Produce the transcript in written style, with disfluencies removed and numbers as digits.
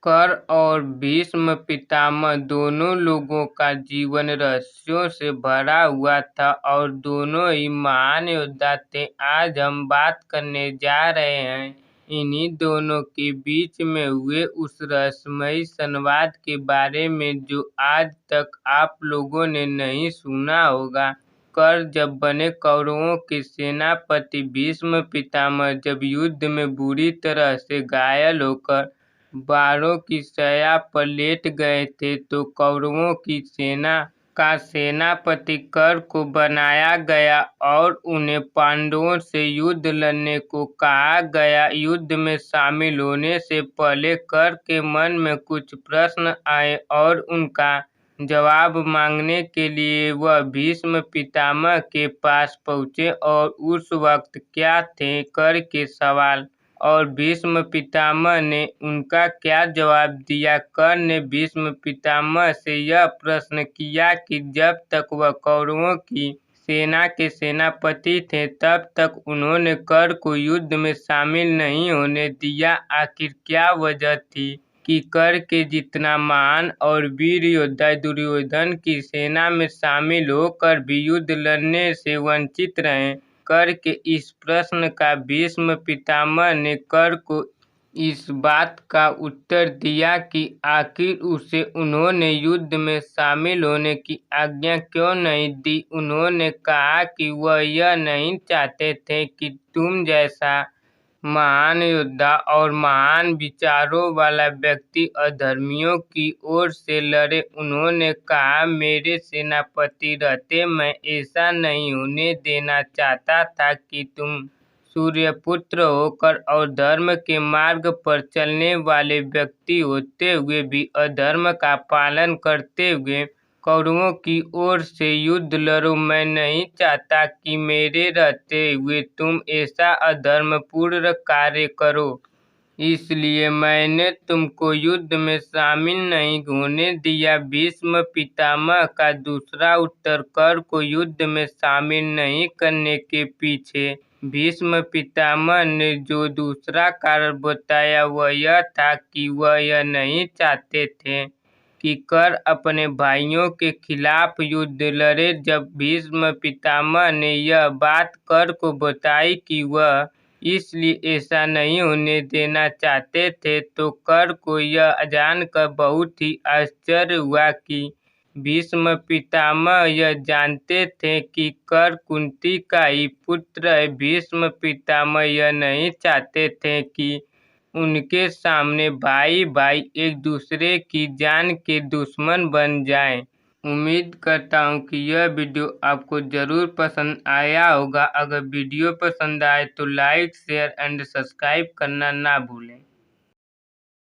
कर और भीष्म पितामह दोनों लोगों का जीवन रहस्यों से भरा हुआ था और दोनों ही महान योद्धा थे। आज हम बात करने जा रहे हैं इन्हीं दोनों के बीच में हुए उस रहस्यमयी संवाद के बारे में जो आज तक आप लोगों ने नहीं सुना होगा। कर जब बने कौरवों के सेनापति, भीष्म पितामह जब युद्ध में बुरी तरह से घायल होकर बाणों की शैया पर लेट गए थे, तो कौरवों की सेना का सेनापति कर को बनाया गया और उन्हें पांडवों से युद्ध लड़ने को कहा गया। युद्ध में शामिल होने से पहले कर के मन में कुछ प्रश्न आए और उनका जवाब मांगने के लिए वह भीष्म पितामह के पास पहुंचे। और उस वक्त क्या थे कर के सवाल और भीष्म पितामह ने उनका क्या जवाब दिया। कर ने भीष्म पितामह से यह प्रश्न किया कि जब तक वह कौरवों की सेना के सेनापति थे तब तक उन्होंने कर को युद्ध में शामिल नहीं होने दिया। आखिर क्या वजह थी कि कर के जितना महान और वीर योद्धा दुर्योधन की सेना में शामिल होकर भी युद्ध लड़ने से वंचित रहे। कर के इस प्रश्न का भीष्म पितामह ने कर को इस बात का उत्तर दिया कि आखिर उसे उन्होंने युद्ध में शामिल होने की आज्ञा क्यों नहीं दी। उन्होंने कहा कि वह यह नहीं चाहते थे कि तुम जैसा महान योद्धा और महान विचारों वाला व्यक्ति अधर्मियों की ओर से लड़े। उन्होंने कहा, मेरे सेनापति रहते मैं ऐसा नहीं होने देना चाहता था कि तुम सूर्यपुत्र होकर और धर्म के मार्ग पर चलने वाले व्यक्ति होते हुए भी अधर्म का पालन करते हुए कौरवों की ओर से युद्ध लड़ो। मैं नहीं चाहता कि मेरे रहते हुए तुम ऐसा अधर्मपूर्ण कार्य करो, इसलिए मैंने तुमको युद्ध में शामिल नहीं होने दिया। भीष्म पितामह का दूसरा उत्तर कर को युद्ध में शामिल नहीं करने के पीछे भीष्म पितामह ने जो दूसरा कारण बताया वह यह था कि वह यह नहीं चाहते थे कि कर अपने भाइयों के खिलाफ युद्ध लड़े। जब भीष्म पितामह ने यह बात कर को बताई कि वह इसलिए ऐसा नहीं होने देना चाहते थे, तो कर को यह जानकर बहुत ही आश्चर्य हुआ कि भीष्म पितामह यह जानते थे कि कर कुंती का ही पुत्र है। भीष्म पितामह यह नहीं चाहते थे कि उनके सामने भाई भाई एक दूसरे की जान के दुश्मन बन जाएं। उम्मीद करता हूँ कि यह वीडियो आपको ज़रूर पसंद आया होगा। अगर वीडियो पसंद आए तो लाइक, शेयर एंड सब्सक्राइब करना ना भूलें।